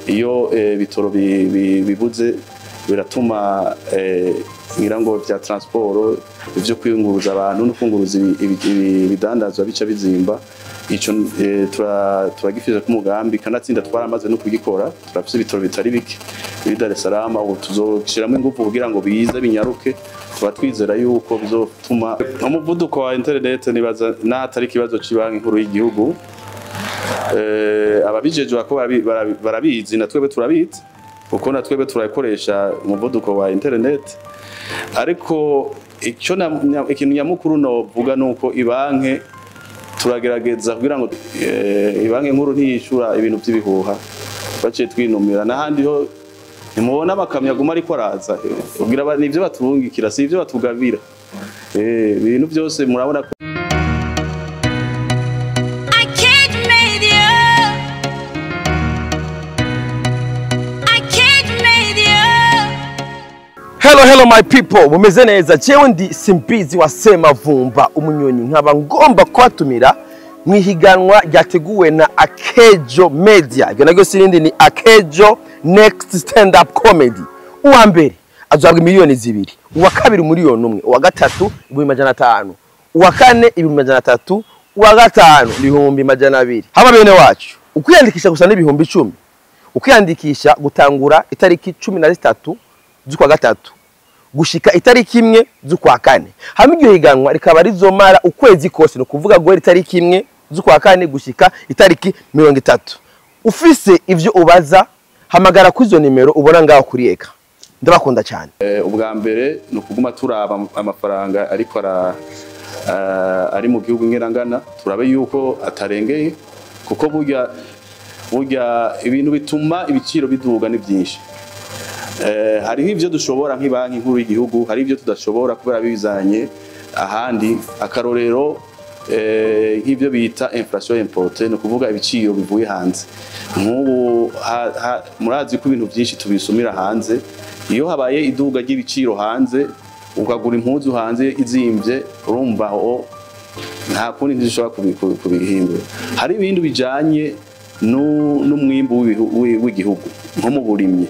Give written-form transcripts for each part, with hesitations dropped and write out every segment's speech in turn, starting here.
iyo bitoro bibuze biratuma ngira ngo vya transport ivyo kwiyunguruza abantu no kunguruza ibidandazwa bica bizimba ico turagifije ku mugambi kanatsinda twaramaze no kugikora turafise ibitoro bitari bike muri Dar es Salaam ubu tuzoshiramo ingufu kugira ngo bize binyaruke twizera yuko bizotuma umuvuduko wa internet nibaza natari kibazo cibanki nkuru y'igihugu ababijejwe ko barabizi na twebwe turabizi kuko na twebwe turayikoresha umuvuduko wa internet ariko ikintu nyamukuru novuga nuko ibanke turagerageza kugira ngo ibanke nkuru ntiyishura ibintu by'ibihuha baciye twinumira n'ahandi ho nimubona bakamya guma ariko araza kugira nivyo baturungikira si ivyo batugabira ibintu byose murabona ko Hello my people, mumeze neza jewe ndi Simbizi wa Semavumba umunyonyi nkaba ngomba kwatumira mwihiganwa ryateguwe na Akejo Media. Ibyo nagyo sirindi ni Akejo Next Stand Up Comedy. Uwa mbere azabwa miliyoni 2, uwa kabiri miliyoni 1, uwa gatatu 500, uwa kane 300, uwa gatanu 200. Haba bene wacu ukwiyandikisha gusa n'ibihumbi 10. Ukwiyandikisha gutangura itariki 13 z'ukwa gatatu gushika itariki 1 z'ukwa kane. Hamwe iryo higanwa rikaba rizomara ukwezi kose no kuvuga ngo itariki 1 z'ukwa kane gushika itariki 30. Ufise ivyo ubaza hamagara kwizo nimero ubona ngaho kuri eka. Ndabakunda cyane. Ubwa mbere no kuguma turaba amafaranga ariko ari mu gihugu ngerangana turabe yuko atarengeye kuko burya ibintu bituma ibiciro biduga ni byinshi. Hariho ivyo dushobora nk'ibanki nkuru y'igihugu, hari ivyo tudashobora kubera bizanye ahandi akarorero nk'ivyo bita inflation importée no kuvuga ibiciro bivuye hanze. Nk'ubu murazi ko ibintu byinshi tubisumira hanze, iyo habaye iduga ry'ibiciro hanze ukagura impuzu hanze izimvye urumva aho nta kundi ntishobora kubihindura. Hari ibindi bijanye n'umwimbu w'igihugu nko mu burimyi,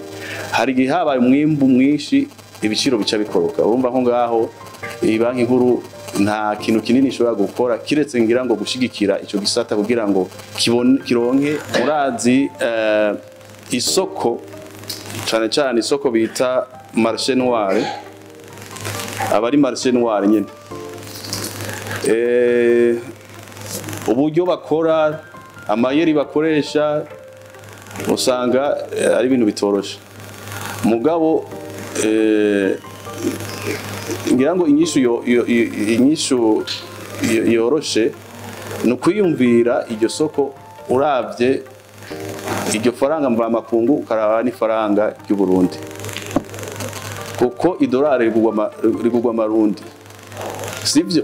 hari gihe habaye umwimbu mwinshi ibiciro bica bikoroka. Urumva nko ngaho ibanki nkuru nta kintu kinini ishobora gukora kiretse ngira ngo gushigikira ico gisata kugira ngo kironke murazi isoko cyane isoko bita marché noir, abari marché noir nyene uburyo bakora amayeri bakoresha usanga ari ibintu bitoroshe. Mugabo ngira ngo inyishu yoroshe no kwiyumvira iryo soko uravye iryo faranga mva makungu ukaraba ni faranga y'u Burundi kuko idolari rigugwa amarundi sivyo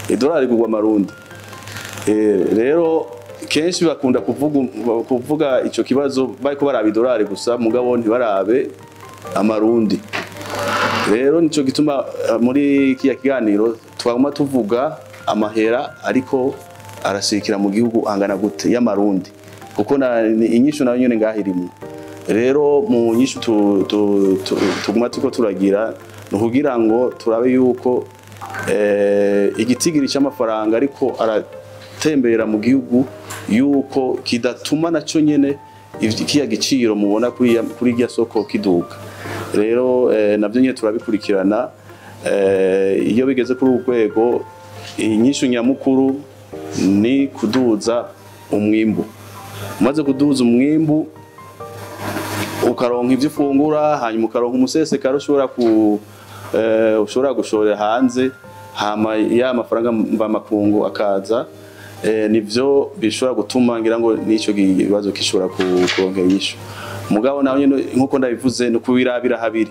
idolari rigugwa amarundi rero kenshi bakunda kuvuga ico kibazo bariko baraba idolari gusa mugabo ntibarabe amarundi. Rero nico gituma muri kiya kiganiro twaguma tuvuga amahera ariko arashikira mu gihugu angana gute y'amarundi kuko inyishu nayo nyene ngahirimo. Rero mu nyishu tuguma tuko turagira no kugira ngo turabe yuko igitigiri cy'amafaranga ariko aratembera mu gihugu yuko kidatuma naco nyene kiya giciro mubona kuri irya soko kiduka. Rero navyo nyene turabikurikirana iyo bigeze kuri urwego inyishu nyamukuru ni kuduza umwimbu. Umaze kuduza umwimbu ukaronka ivyo ufungura hanyuma ukaronka umusesekaro ushobora gushorera hanze hama ya mafaranga mva makungu akaza nivyo bishobora gutuma ngira ngo nico kibazo kishobora kuronka inyishu. Mugabo nawe nyene nkuko ndabivuze no kubirabira habiri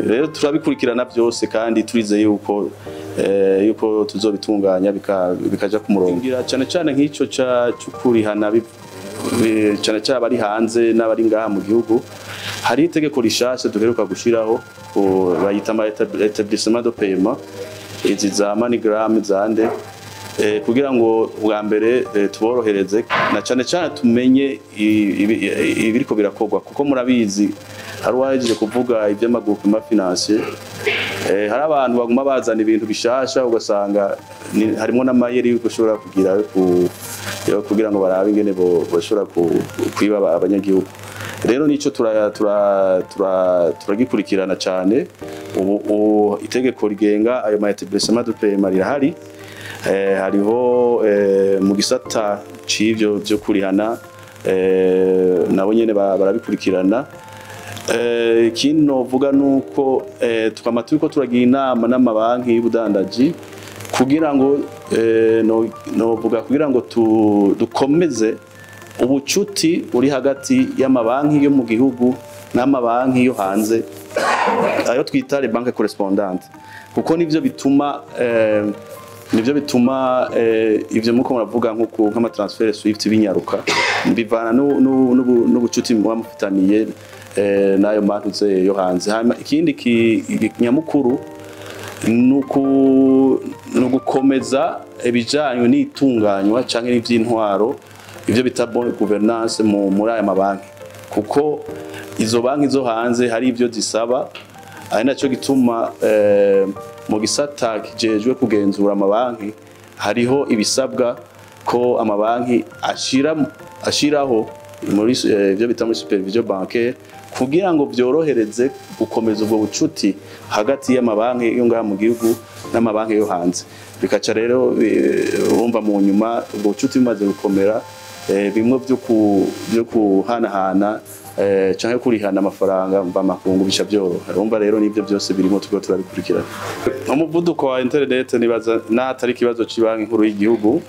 rero turabikurikirana byose kandi turize yuko tuzobitunganya bikaja ku murongo. Ngira cyane nk'ico cy'ukurihana cyane bari hanze n'abari ngaha mu gihugu hari itegeko rishashe duheruka gushiraho bayita établissement de paiement izi za MoneyGram zande kugira ngo bwa mbere tuborohereze na cyane cyane tumenye ibiriko birakorwa kuko murabizi hari uwahejeje kuvuga iby'amagroupement financier hari abantu baguma bazana ibintu bishasha ugasanga harimo n'amayeri yuko ushobora kugira ngo barabe ingene bashobora kwiba abanyagihugu. Rero nico turagikurikirana cyane. Ubu itegeko rigenga ayo ma établissement de paiement rirahari, hariho mu gisata c'ivyo byo kurihana nabo nyene barabikurikirana. Ikindi novuga nuko tukama turiko turagira inama n'amabanki y'ubudandaji kugira ngo novuga kugira ngo dukomeze ubucuti uri hagati y'amabanki yo mu gihugu n'amabanki yo hanze ayo twita les banques correspondantes, kuko nivyo bituma ivyo muko muravuga nk'ama transfer swift binyaruka bivana n'ubucuti muba mufitaniye nayo mantuze yo hanze. Ikindi nyamukuru nugukomeza ibijanye n'itunganywa canke n'ivy'intwaro, ivyo bita bonne gouvernance muri aya mabanki, kuko izo banki zo hanze hari ivyo zisaba, ari naco gituma mu gisata kijejwe kugenzura amabanki hariho ibisabwa ko amabanki ashiraho muri ivyo bita muri supervision bancaire kugira ngo byorohereze gukomeza ubwo bucuti hagati y'amabanki yo ngaha mu gihugu n'amabanki yo hanze. Bikaca rero urumva mu nyuma ubwo bucuti bumaze gukomera, bimwe byo kuhanahana canke kurihana amafaranga mva makungu bisha byoroha. Urumva rero nivyo byose birimo tuko turabikurikirana. Umuvuduko wa internet nibaza n'atari kibazo cy'ibanki nkuru y'igihugu,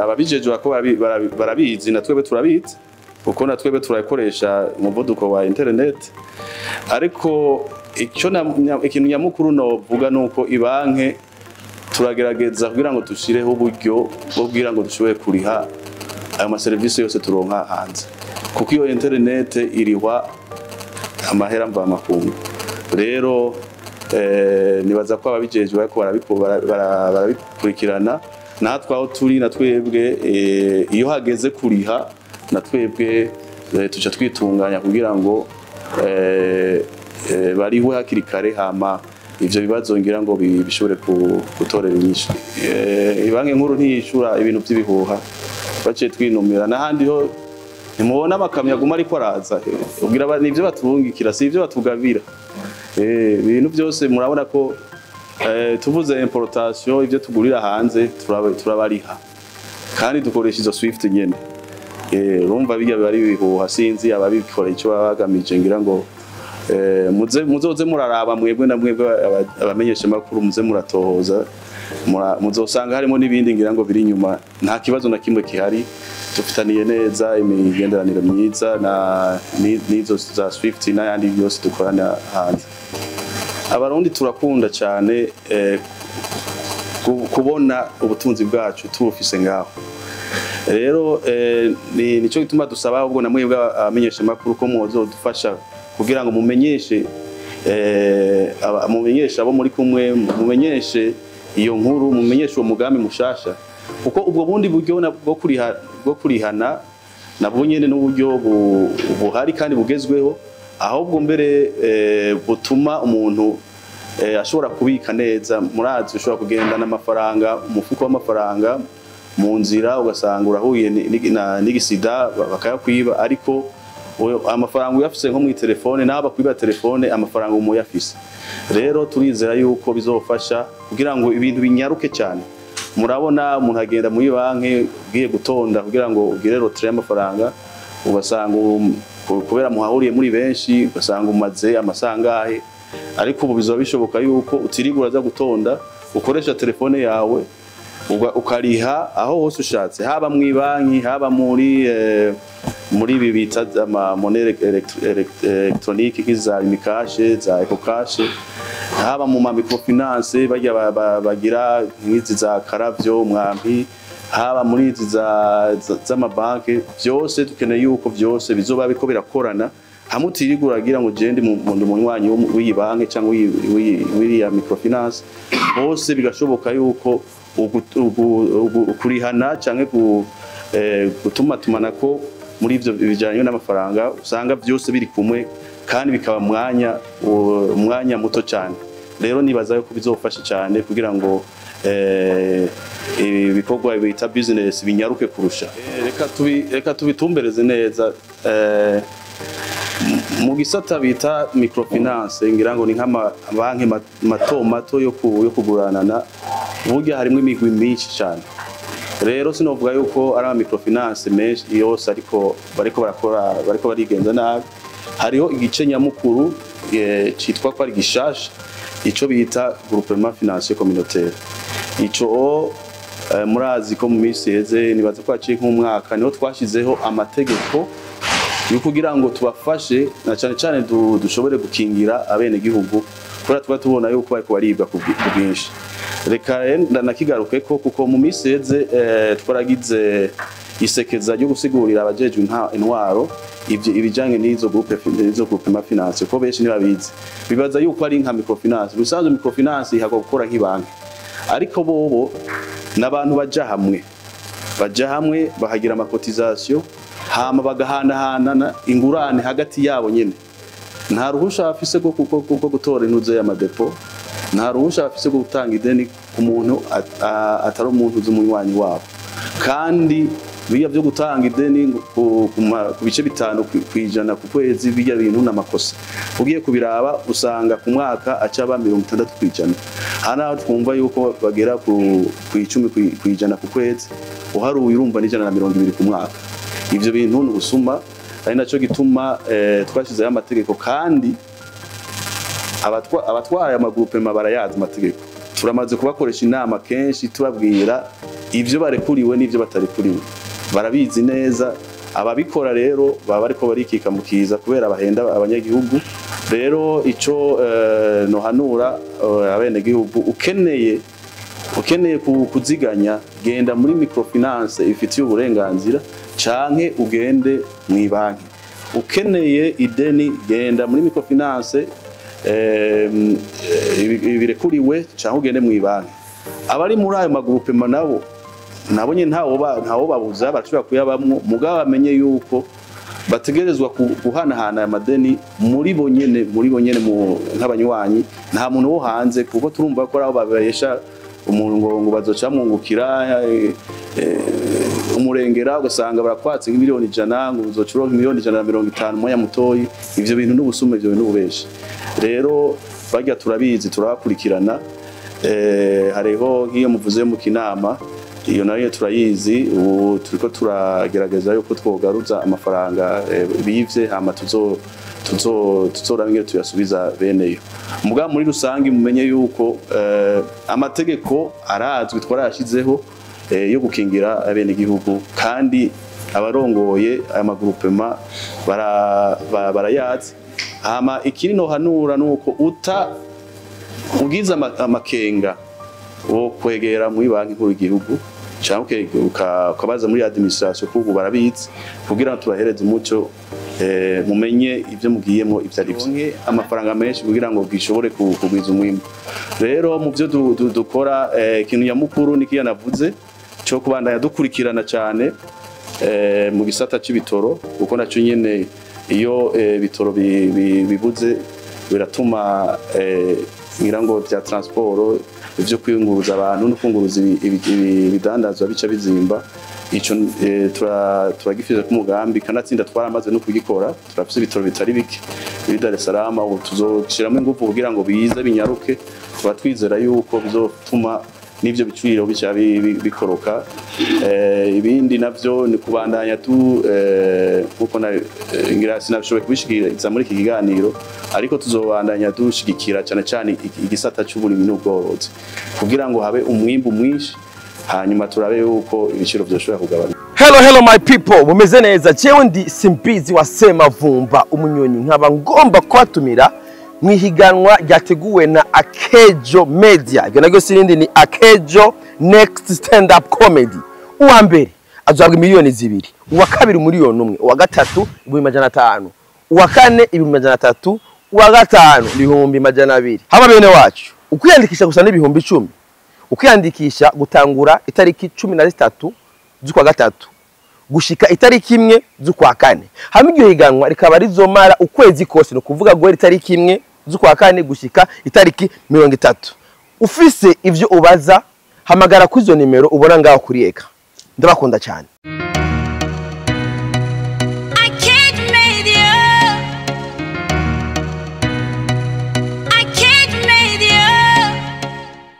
ababijejwe ko barabizi na twebwe turabizi kuko na twebwe turayikoresha umuvuduko wa internet. Ariko ikintu nyamukuru novuga nuko ibanki turagerageza kugira ngo dushireho uburyo bwo kugira ngo dushobore kuriha ayo maserivisi yose turonka hanze, kuko iyo internet irihwa amahera mva makungu. Rero nibaza ko ababijejwe ko barabikurikirana natwe aho turi na twebwe iyo hageze kuriha na twebwe tuca twitunganya kugira ngo bariwe hakiri kare, hama ivyo bibazo ngira ngo bishobore gutorera inyishu. Ibanki nkuru ntiyishura ibintu by'ibihuha baciye twinumira n'ahandi ho nimubona amakamyo aguma ariko araza ubwira nivyo batubungikira si ivyo batugabira. Ibintu byose murabona ko tuvuze importation ivyo tugurira hanze turabariha kandi dukoresha izo swift nyene. Urumva bijya bari bihuha sinzi ababikora ico bagamije, ngira ngo muzoze muraraba mwebwe na mwebwe abamenyesha makuru muze muratohoza muzosanga harimo n'ibindi ngira ngo biri nyuma. Nta kibazo na kimwe kihari, dufitaniye neza imigenderanire myiza n'izo za swift n'ayandi yose dukorana hanze. Abarundi turakunda cyane kubona ubutunzi bwacu tubufise ngaho. Rero nico gituma dusaba ubwo na mwebwe abamenyesha makuru ko muzodufasha kugira ngo mumenyeshe abo muri kumwe, mumenyeshe iyo nkuru, mumenyeshe uwo mugambi mushasha, kuko ubwo bundi buryo bwo kurihana nabwo nyene n'uburyo buhari kandi bugezweho, ahubwo mbere butuma umuntu ashobora kubika neza. Murazi ushobora kugenda n'amafaranga, umufuko w'amafaranga mu nzira ugasanga urahuye n'igisida bakayakwiba, ariko amafaranga uyafise nko mu telefone naba kwiba telefone amafaranga umuyafise. Rero turizera yuko bizofasha kugira ngo ibintu binyaruke cyane. Murabona umuntu agenda muri banki ugiye gutonda kugira ngo ugire retrait y'amafaranga, ugasanga kubera muhahuriye muri benshi ugasanga umaze amasangahe, ariko ubu bizoba bishoboka yuko utirigura za gutonda ukoresha telefone yawe ukariha aho hose ushatse, haba mu banki haba muri ibi bita monnaie électronique nk'iza Imikashe za Ecocash, haba mu microfinance bagira nk'izi za Karavyo Mwampi, haba muri izi z'amabanki. Byose dukeneye yuko byose bizoba biko birakorana hamwe utiriguragira ngo gende mu munywanyi w'iyi banki cyangwa w'iyi ya microfinance bose bigashoboka yuko kurihana cyangwa gutuma tumanako muri ivyo bijanye n'amafaranga usanga byose biri kumwe kandi bikaba umwanya muto cyane. Rero nibaza yuko bizofasha cyane kugira ngo ibikorwa bita business binyaruke kurusha. Reka tubitumbereze neza. Mu gisata bita microfinance ngira ngo ni nk'amabanki mato yo kuguranana burya harimo imigwi myinshi cyane. Rero sinovuga yuko ari microfinance menshi yose ariko bariko barigenza nabi. Hariho igice nyamukuru citwa ko ari gishasha ico bita groupement financier communautaire. Ico murazi ko mu minsi heze nibaza ko aciye nk'umwaka niho twashizeho amategeko yo kugira ngo tubafashe na cyane dushobore gukingira abene gihugu kubera tuba tubona yuko bariko baribwa ku bwinshi. Reka ndanakigaruke ko kuko mu minsi heze twaragize isekeza ryo gusigurira abajejwe intwaro ibijanye n'izo groupement financier ko benshi nibabizi bibaza yuko ari nka microfinance. Rusanzwe microfinance ihako gukora nk'ibanki ariko bobo n'abantu baja hamwe bahagira amakotisation hama bagahanahana ingurane hagati yabo nyene. Nta ruhusha afise kuko gutora intuze y'amadepo, nta ruhusha afise gutanga ideni ku muntu atari umuntu z'umunywanyi wabo. Kandi biya byo gutanga ideni ku bice 5% ku kwezi biya bintu n'amakosa. Ugiye kubiraba usanga ku mwaka acaba 60%. Hana twumva yuko bagera ku 10% ku kwezi uharuye urumva ni 120 ku mwaka. Ivyo bintu n'ubusuma ari naco gituma twashizeho amategeko kandi abatwara amagroupement barayaza amategeko. Turamaze kubakoresha inama kenshi tubabwira ivyo barekuriwe n'ivyo batarekuriwe. Barabizi neza ababikora rero baba bariko barikika mukiza kubera bahenda abanyagihugu. Rero ico nohanura abene gihugu ukeneye kuziganya genda muri microfinance ifitiye uburenganzira canke ugende mu banki. Ukeneye ideni genda muri microfinance birekuriwe canke ugende mu banki. Abari muri ayo magroupement nabo nye ntawo babuza barashobora kuyabamwo mugabo bamenye yuko bategerezwa guhanahana amadeni muri bonyene nk'abanywanyi nta muntu wo hanze kuko turumva ko aho babesha umuntu ngo bazoca mwungukira umurengera ugasanga barakwatse nk'imiliyoni 100 ngo uzocuro nk'imiliyoni 150 moya mutoyi. Ivyo bintu n'ubusume ivyo bintu n'ubesha. Rero barya turabizi turabakurikirana. Hariho nk'iyo muvuze mu kinama iyo nayo turayizi ubu turiko turagerageza yuko twogaruza amafaranga bivye hama tuzoramye tuyasubiza beneyo. Mugabo muri rusangi mumenye yuko amategeko arazwi twarashizeho yo gukingira abene gihugu kandi abarongoye aya magroupement barayazi. Hama ikiri no hanura nuko ugize amakenga wo kwegera muri banki nkuru y'igihugu cyangwa ukabaza muri administration kuko barabizi kugira ngo tubahereze umuco mumenye ivyo mugiyemo ivyo ari byo amafaranga menshi kugira ngo bwishobore kugwiza umwimbo. Rero mu byo dukora ikintu nyamukuru nikiya navuze cyo kubandanya dukurikirana cyane mu gisata c'ibitoro kuko naco nyene iyo bitoro bibuze biratuma ngira ngo bya transport ivyo kwiyunguruza abantu no kunguruza ibidandazwa bica bizimba. Ico turagifize ku mugambi kanatsinda twaramaze no kugikora. Turafise ibitoro bitari bike muri Dar es Salaam ubu tuzoshiramo ingufu kugira ngo bize binyaruke. Tuba twizera yuko bizotuma n'ivyo bicuriro bica bikoroka. Ibindi navyo ni kubandanya kuko ngira sinabishoboye kubishikiriza muri iki kiganiro ariko tuzobandanya dushigikira cyane igisata cy'uburimyi n'ubworozi kugira ngo habe umwimbu mwinshi hanyuma turabe yuko ibiciro byoshobora kugabana. Hello my people, mumeze neza. Jewe ndi Simpizi wa Semavumba umunyonyi nkaba ngomba kwatumira mwihiganwa ryateguwe na Akejo Media. Ibyo nagyo sirindi ni Akejo Next Stand Up Comedy. Uwa mbere azabwa miliyoni 2, uwa kabiri miliyoni 1, uwa gatatu 500, uwa kane ibihumbi 300, uwa gatanu ibihumbi 200. Haba bene wacu ukwiyandikisha gusa n'ibihumbi 10, ukwiyandikisha gutangura itariki 13 z'ukwa gatatu gushika itariki 1 z'ukwa kane. Hamwe iryo higanwa rikaba rizomara ukwezi kose, no kuvuga ngo itariki 1 z'ukwa kane gushika itariki 30. Ufise ivyo ubaza hamagara kwizo nimero ubona ngaho kuri eka. Ndabakunda cyane.